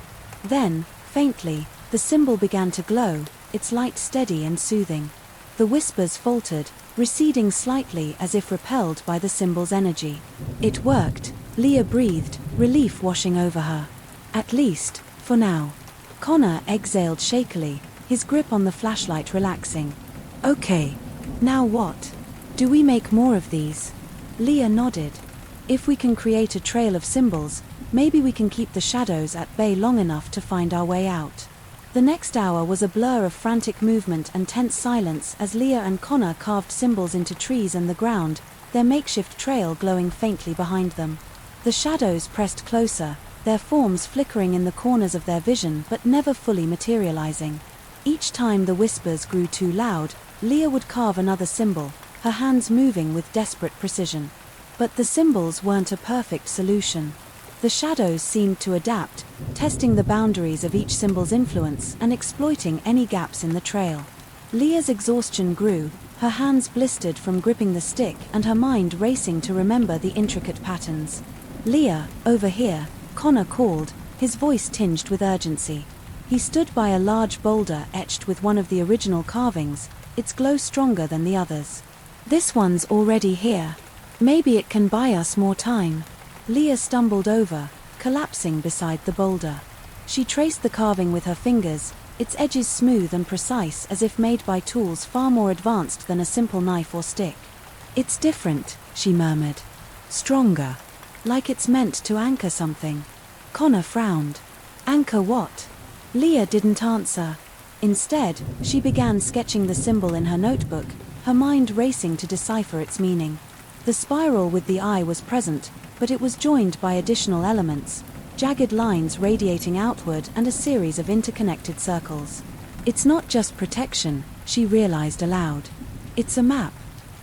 Then, faintly, the symbol began to glow, its light steady and soothing. The whispers faltered, receding slightly as if repelled by the symbol's energy. "It worked," Leah breathed, relief washing over her. "At least, for now." Connor exhaled shakily, his grip on the flashlight relaxing. "Okay. Now what? Do we make more of these?" Leah nodded. "If we can create a trail of symbols, maybe we can keep the shadows at bay long enough to find our way out." The next hour was a blur of frantic movement and tense silence as Leah and Connor carved symbols into trees and the ground, their makeshift trail glowing faintly behind them. The shadows pressed closer, their forms flickering in the corners of their vision but never fully materializing. Each time the whispers grew too loud, Leah would carve another symbol, her hands moving with desperate precision. But the symbols weren't a perfect solution. The shadows seemed to adapt, testing the boundaries of each symbol's influence and exploiting any gaps in the trail. Leah's exhaustion grew, her hands blistered from gripping the stick and her mind racing to remember the intricate patterns. "Leah, over here," Connor called, his voice tinged with urgency. He stood by a large boulder etched with one of the original carvings, its glow stronger than the others. "This one's already here. Maybe it can buy us more time." Leah stumbled over, collapsing beside the boulder. She traced the carving with her fingers, its edges smooth and precise as if made by tools far more advanced than a simple knife or stick. "It's different," she murmured. "Stronger. Like it's meant to anchor something." Connor frowned. "Anchor what?" Leah didn't answer. Instead, she began sketching the symbol in her notebook, her mind racing to decipher its meaning. The spiral with the eye was present, but it was joined by additional elements, jagged lines radiating outward and a series of interconnected circles. "It's not just protection," she realized aloud. "It's a map.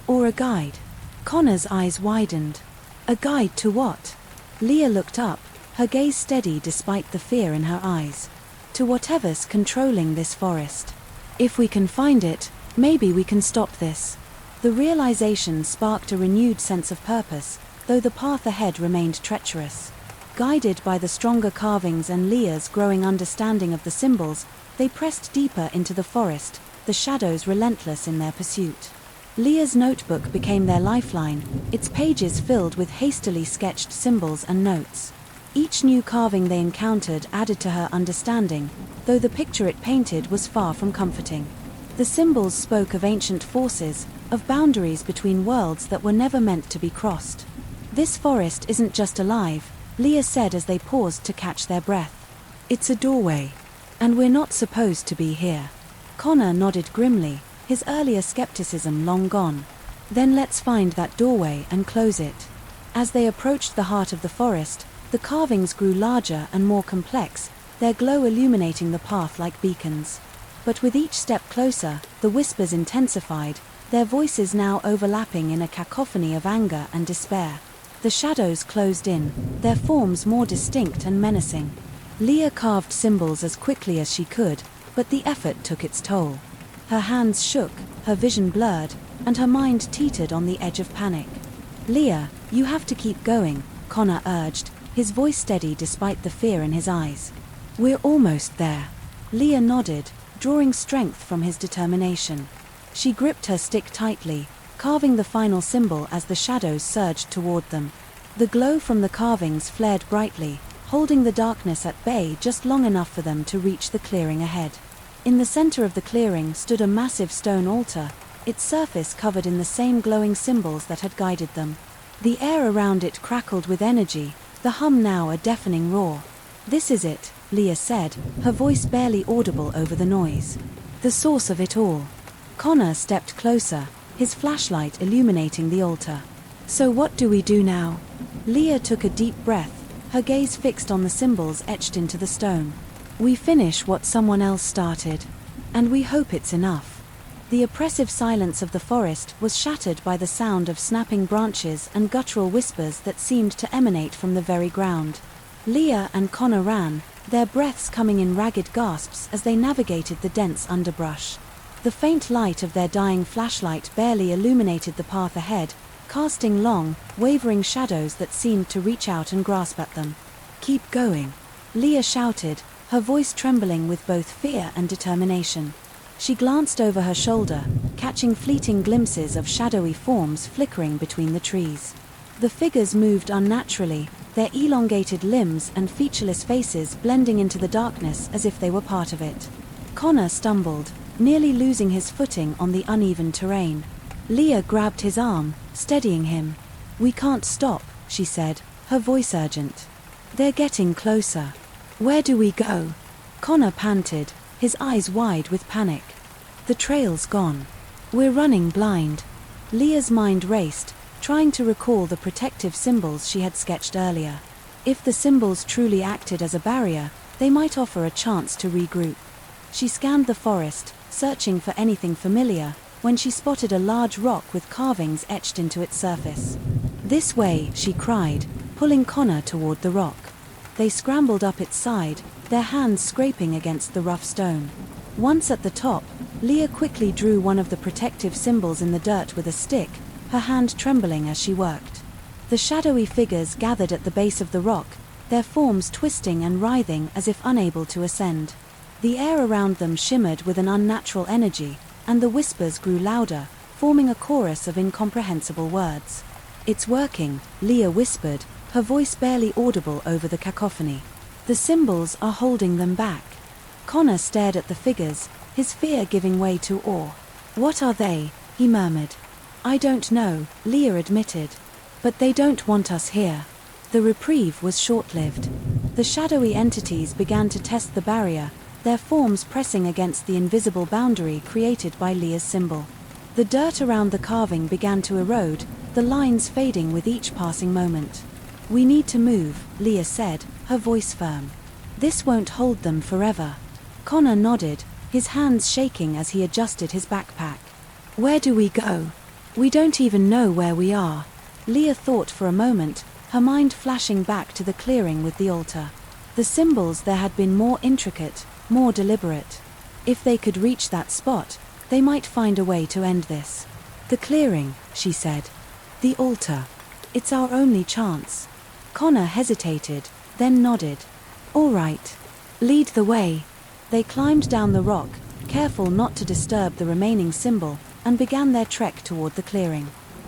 Or a guide." Connor's eyes widened. "A guide to what?" Leah looked up, her gaze steady despite the fear in her eyes. "To whatever's controlling this forest. If we can find it, maybe we can stop this." The realization sparked a renewed sense of purpose, though the path ahead remained treacherous. Guided by the stronger carvings and Leah's growing understanding of the symbols, they pressed deeper into the forest, the shadows relentless in their pursuit. Leah's notebook became their lifeline, its pages filled with hastily sketched symbols and notes. Each new carving they encountered added to her understanding, though the picture it painted was far from comforting. The symbols spoke of ancient forces, of boundaries between worlds that were never meant to be crossed. "This forest isn't just alive," Leah said as they paused to catch their breath. "It's a doorway. And we're not supposed to be here." Connor nodded grimly, his earlier skepticism long gone. "Then let's find that doorway and close it." As they approached the heart of the forest, the carvings grew larger and more complex, their glow illuminating the path like beacons. But with each step closer, the whispers intensified, their voices now overlapping in a cacophony of anger and despair. The shadows closed in, their forms more distinct and menacing. Leah carved symbols as quickly as she could, but the effort took its toll. Her hands shook, her vision blurred, and her mind teetered on the edge of panic. "Leah, you have to keep going," Connor urged, his voice steady despite the fear in his eyes. "We're almost there." Leah nodded, drawing strength from his determination. She gripped her stick tightly, carving the final symbol as the shadows surged toward them. The glow from the carvings flared brightly, holding the darkness at bay just long enough for them to reach the clearing ahead. In the center of the clearing stood a massive stone altar, its surface covered in the same glowing symbols that had guided them. The air around it crackled with energy, the hum now a deafening roar. "This is it," Leah said, her voice barely audible over the noise. "The source of it all." Connor stepped closer, his flashlight illuminating the altar. "So what do we do now?" Leah took a deep breath, her gaze fixed on the symbols etched into the stone. "We finish what someone else started. And we hope it's enough." The oppressive silence of the forest was shattered by the sound of snapping branches and guttural whispers that seemed to emanate from the very ground. Leah and Connor ran, their breaths coming in ragged gasps as they navigated the dense underbrush. The faint light of their dying flashlight barely illuminated the path ahead, casting long, wavering shadows that seemed to reach out and grasp at them. "Keep going," Leah shouted, her voice trembling with both fear and determination. She glanced over her shoulder, catching fleeting glimpses of shadowy forms flickering between the trees. The figures moved unnaturally, their elongated limbs and featureless faces blending into the darkness as if they were part of it. Connor stumbled, nearly losing his footing on the uneven terrain. Leah grabbed his arm, steadying him. "We can't stop," she said, her voice urgent. "They're getting closer. Where do we go?" Connor panted, his eyes wide with panic. "The trail's gone. We're running blind." Leah's mind raced, trying to recall the protective symbols she had sketched earlier. If the symbols truly acted as a barrier, they might offer a chance to regroup. She scanned the forest, searching for anything familiar, when she spotted a large rock with carvings etched into its surface. "This way," she cried, pulling Connor toward the rock. They scrambled up its side, their hands scraping against the rough stone. Once at the top, Leah quickly drew one of the protective symbols in the dirt with a stick, her hand trembling as she worked. The shadowy figures gathered at the base of the rock, their forms twisting and writhing as if unable to ascend. The air around them shimmered with an unnatural energy, and the whispers grew louder, forming a chorus of incomprehensible words. "It's working," Leah whispered, her voice barely audible over the cacophony. "The symbols are holding them back." Connor stared at the figures, his fear giving way to awe. "What are they?" he murmured. "I don't know," Leah admitted. "But they don't want us here." The reprieve was short-lived. The shadowy entities began to test the barrier, their forms pressing against the invisible boundary created by Leah's symbol. The dirt around the carving began to erode, the lines fading with each passing moment. "We need to move," Leah said, her voice firm. "This won't hold them forever." Connor nodded, his hands shaking as he adjusted his backpack. "Where do we go? We don't even know where we are." Leah thought for a moment, her mind flashing back to the clearing with the altar. The symbols there had been more intricate, more deliberate. If they could reach that spot, they might find a way to end this. "The clearing," she said. "The altar. It's our only chance." Connor hesitated, then nodded. "All right. Lead the way." They climbed down the rock, careful not to disturb the remaining symbol, and began their trek toward the clearing.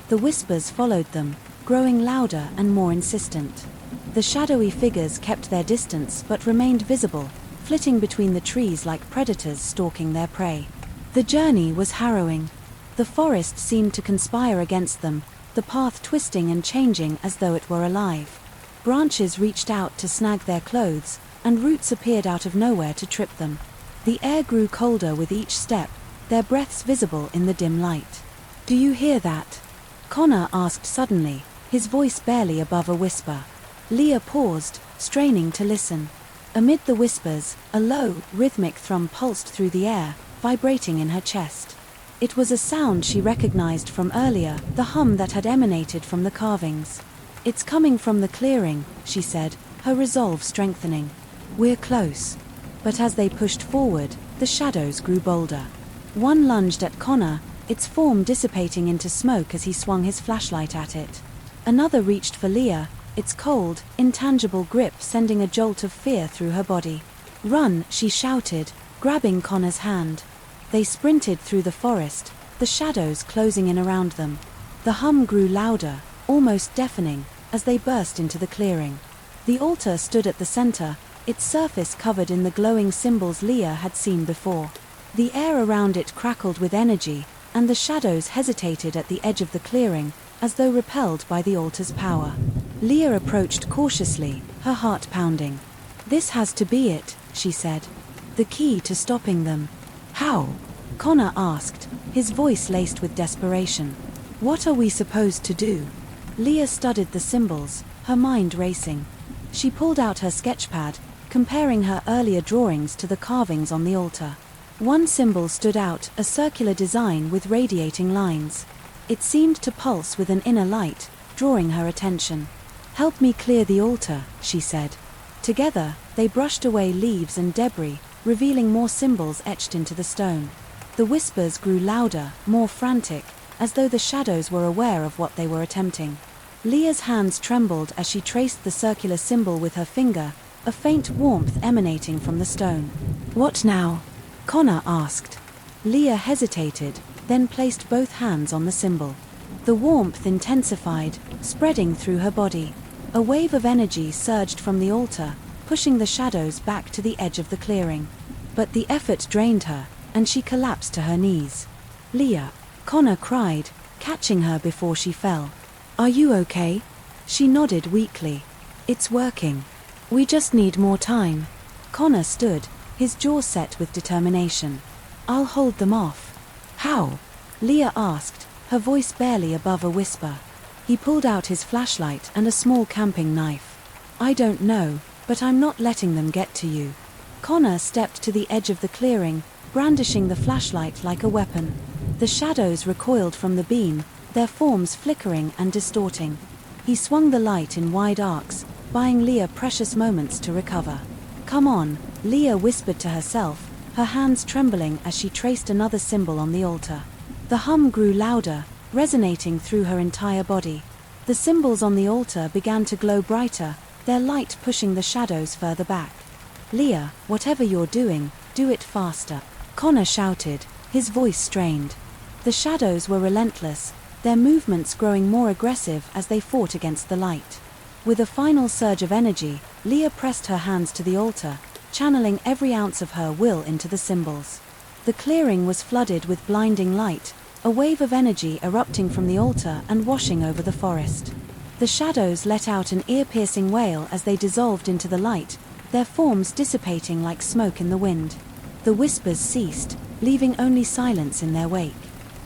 The whispers followed them, growing louder and more insistent. The shadowy figures kept their distance but remained visible, flitting between the trees like predators stalking their prey. The journey was harrowing. The forest seemed to conspire against them, the path twisting and changing as though it were alive. Branches reached out to snag their clothes, and roots appeared out of nowhere to trip them. The air grew colder with each step, their breaths visible in the dim light. "Do you hear that?" Connor asked suddenly, his voice barely above a whisper. Leah paused, straining to listen. Amid the whispers, a low, rhythmic thrum pulsed through the air, vibrating in her chest. It was a sound she recognized from earlier, the hum that had emanated from the carvings. "It's coming from the clearing," she said, her resolve strengthening. "We're close." But as they pushed forward, the shadows grew bolder. One lunged at Connor, its form dissipating into smoke as he swung his flashlight at it. Another reached for Leah, its cold, intangible grip sending a jolt of fear through her body. "Run," she shouted, grabbing Connor's hand. They sprinted through the forest, the shadows closing in around them. The hum grew louder, almost deafening, as they burst into the clearing. The altar stood at the center, its surface covered in the glowing symbols Leah had seen before. The air around it crackled with energy, and the shadows hesitated at the edge of the clearing, as though repelled by the altar's power. Leah approached cautiously, her heart pounding. "This has to be it," she said. "The key to stopping them." "How?" Connor asked, his voice laced with desperation. "What are we supposed to do?" Leah studied the symbols, her mind racing. She pulled out her sketchpad, comparing her earlier drawings to the carvings on the altar. One symbol stood out, a circular design with radiating lines. It seemed to pulse with an inner light, drawing her attention. "Help me clear the altar," she said. Together, they brushed away leaves and debris, revealing more symbols etched into the stone. The whispers grew louder, more frantic, as though the shadows were aware of what they were attempting. Leah's hands trembled as she traced the circular symbol with her finger, a faint warmth emanating from the stone. "What now?" Connor asked. Leah hesitated, then placed both hands on the symbol. The warmth intensified, spreading through her body. A wave of energy surged from the altar, pushing the shadows back to the edge of the clearing. But the effort drained her, and she collapsed to her knees. "Leah!" Connor cried, catching her before she fell. "Are you okay?" She nodded weakly. "It's working. We just need more time." Connor stood, his jaw set with determination. "I'll hold them off." "How?" Leah asked, her voice barely above a whisper. He pulled out his flashlight and a small camping knife. "I don't know, but I'm not letting them get to you." Connor stepped to the edge of the clearing, brandishing the flashlight like a weapon. The shadows recoiled from the beam, their forms flickering and distorting. He swung the light in wide arcs, buying Leah precious moments to recover. "Come on," Leah whispered to herself, her hands trembling as she traced another symbol on the altar. The hum grew louder, resonating through her entire body. The symbols on the altar began to glow brighter, their light pushing the shadows further back. "Leah, whatever you're doing, do it faster," Connor shouted, his voice strained. The shadows were relentless, their movements growing more aggressive as they fought against the light. With a final surge of energy, Leah pressed her hands to the altar, channeling every ounce of her will into the symbols. The clearing was flooded with blinding light, a wave of energy erupting from the altar and washing over the forest. The shadows let out an ear-piercing wail as they dissolved into the light, their forms dissipating like smoke in the wind. The whispers ceased, leaving only silence in their wake.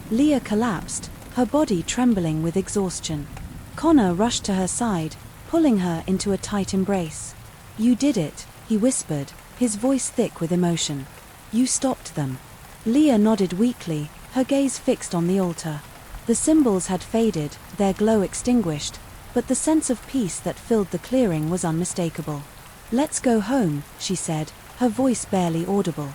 Leah collapsed, her body trembling with exhaustion. Connor rushed to her side, pulling her into a tight embrace. "You did it," he whispered, his voice thick with emotion. "You stopped them." Leah nodded weakly, her gaze fixed on the altar. The symbols had faded, their glow extinguished, but the sense of peace that filled the clearing was unmistakable. "Let's go home," she said, her voice barely audible.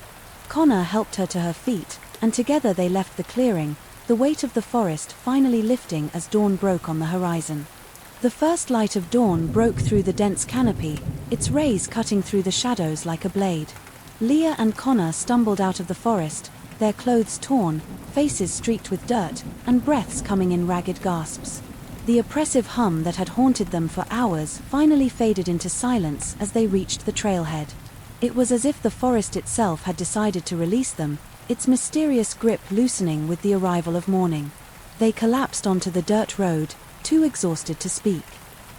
Connor helped her to her feet, and together they left the clearing, the weight of the forest finally lifting as dawn broke on the horizon. The first light of dawn broke through the dense canopy, its rays cutting through the shadows like a blade. Leah and Connor stumbled out of the forest, their clothes torn, faces streaked with dirt, and breaths coming in ragged gasps. The oppressive hum that had haunted them for hours finally faded into silence as they reached the trailhead. It was as if the forest itself had decided to release them, its mysterious grip loosening with the arrival of morning. They collapsed onto the dirt road, too exhausted to speak.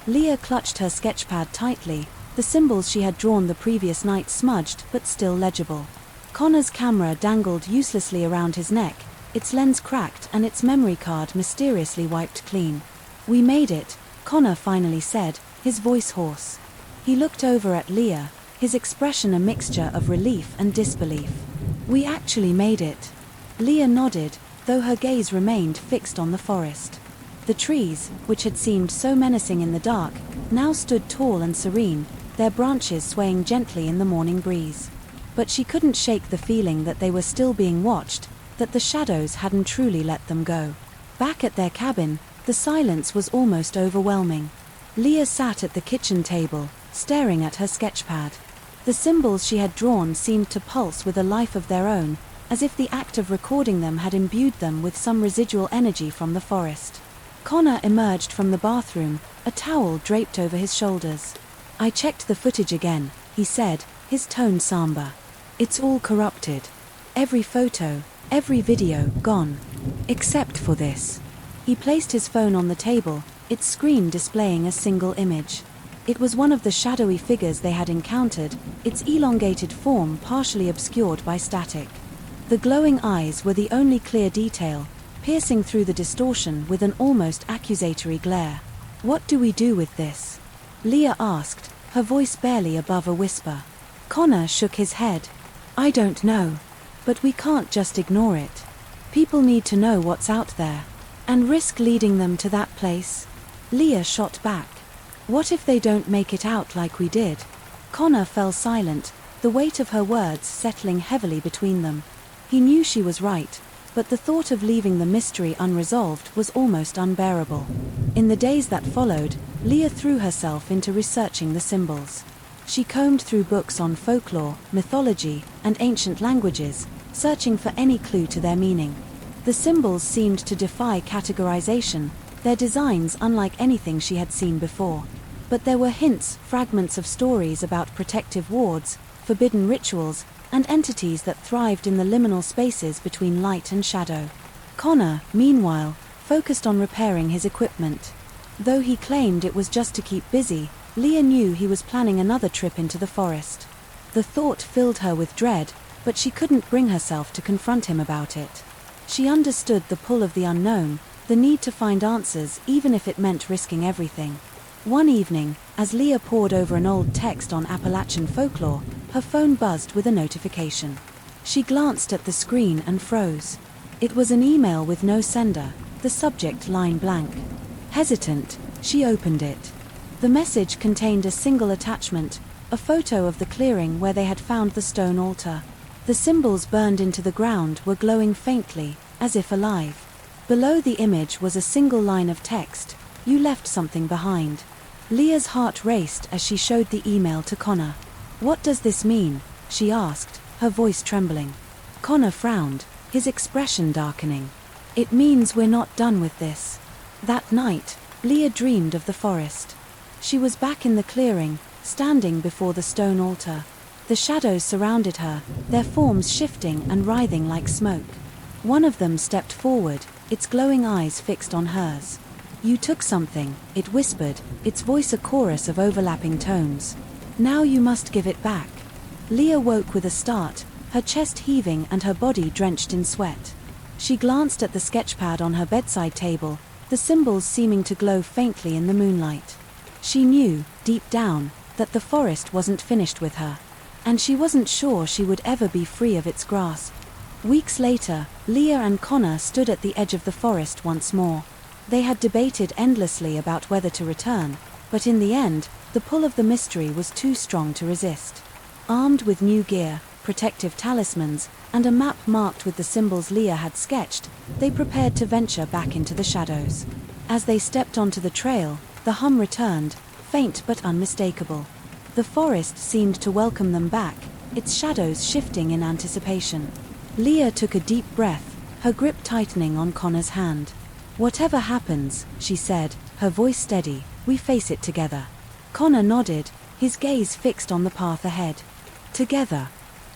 Leah clutched her sketchpad tightly, the symbols she had drawn the previous night smudged but still legible. Connor's camera dangled uselessly around his neck, its lens cracked and its memory card mysteriously wiped clean. "We made it," Connor finally said, his voice hoarse. He looked over at Leah, his expression a mixture of relief and disbelief. "We actually made it." Leah nodded, though her gaze remained fixed on the forest. The trees, which had seemed so menacing in the dark, now stood tall and serene, their branches swaying gently in the morning breeze. But she couldn't shake the feeling that they were still being watched, that the shadows hadn't truly let them go. Back at their cabin, the silence was almost overwhelming. Leah sat at the kitchen table, staring at her sketchpad. The symbols she had drawn seemed to pulse with a life of their own, as if the act of recording them had imbued them with some residual energy from the forest. Connor emerged from the bathroom, a towel draped over his shoulders. "I checked the footage again," he said, his tone somber. "It's all corrupted. Every photo, every video, gone. Except for this." He placed his phone on the table, its screen displaying a single image. It was one of the shadowy figures they had encountered, its elongated form partially obscured by static. The glowing eyes were the only clear detail, piercing through the distortion with an almost accusatory glare. "What do we do with this?" Leah asked, her voice barely above a whisper. Connor shook his head. "I don't know. But we can't just ignore it. People need to know what's out there. And risk leading them to that place?" Leah shot back. "What if they don't make it out like we did?" Connor fell silent, the weight of her words settling heavily between them. He knew she was right, but the thought of leaving the mystery unresolved was almost unbearable. In the days that followed, Leah threw herself into researching the symbols. She combed through books on folklore, mythology, and ancient languages, searching for any clue to their meaning. The symbols seemed to defy categorization, their designs unlike anything she had seen before. But there were hints, fragments of stories about protective wards, forbidden rituals, and entities that thrived in the liminal spaces between light and shadow. Connor, meanwhile, focused on repairing his equipment. Though he claimed it was just to keep busy, Leah knew he was planning another trip into the forest. The thought filled her with dread, but she couldn't bring herself to confront him about it. She understood the pull of the unknown, the need to find answers even if it meant risking everything. One evening, as Leah pored over an old text on Appalachian folklore, her phone buzzed with a notification. She glanced at the screen and froze. It was an email with no sender, the subject line blank. Hesitant, she opened it. The message contained a single attachment, a photo of the clearing where they had found the stone altar. The symbols burned into the ground were glowing faintly, as if alive. Below the image was a single line of text, "You left something behind." Leah's heart raced as she showed the email to Connor. "What does this mean?" she asked, her voice trembling. Connor frowned, his expression darkening. "It means we're not done with this." That night, Leah dreamed of the forest. She was back in the clearing, standing before the stone altar. The shadows surrounded her, their forms shifting and writhing like smoke. One of them stepped forward, its glowing eyes fixed on hers. "You took something," it whispered, its voice a chorus of overlapping tones. "Now you must give it back." Leah woke with a start, her chest heaving and her body drenched in sweat. She glanced at the sketchpad on her bedside table, the symbols seeming to glow faintly in the moonlight. She knew, deep down, that the forest wasn't finished with her. And she wasn't sure she would ever be free of its grasp. Weeks later, Leah and Connor stood at the edge of the forest once more. They had debated endlessly about whether to return, but in the end, the pull of the mystery was too strong to resist. Armed with new gear, protective talismans, and a map marked with the symbols Leah had sketched, they prepared to venture back into the shadows. As they stepped onto the trail, The hum returned, faint but unmistakable. The forest seemed to welcome them back, its shadows shifting in anticipation. Leah took a deep breath, her grip tightening on Connor's hand. "Whatever happens," she said, her voice steady, "we face it together." Connor nodded, his gaze fixed on the path ahead. Together.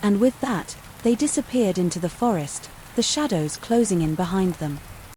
And with that, they disappeared into the forest, the shadows closing in behind them.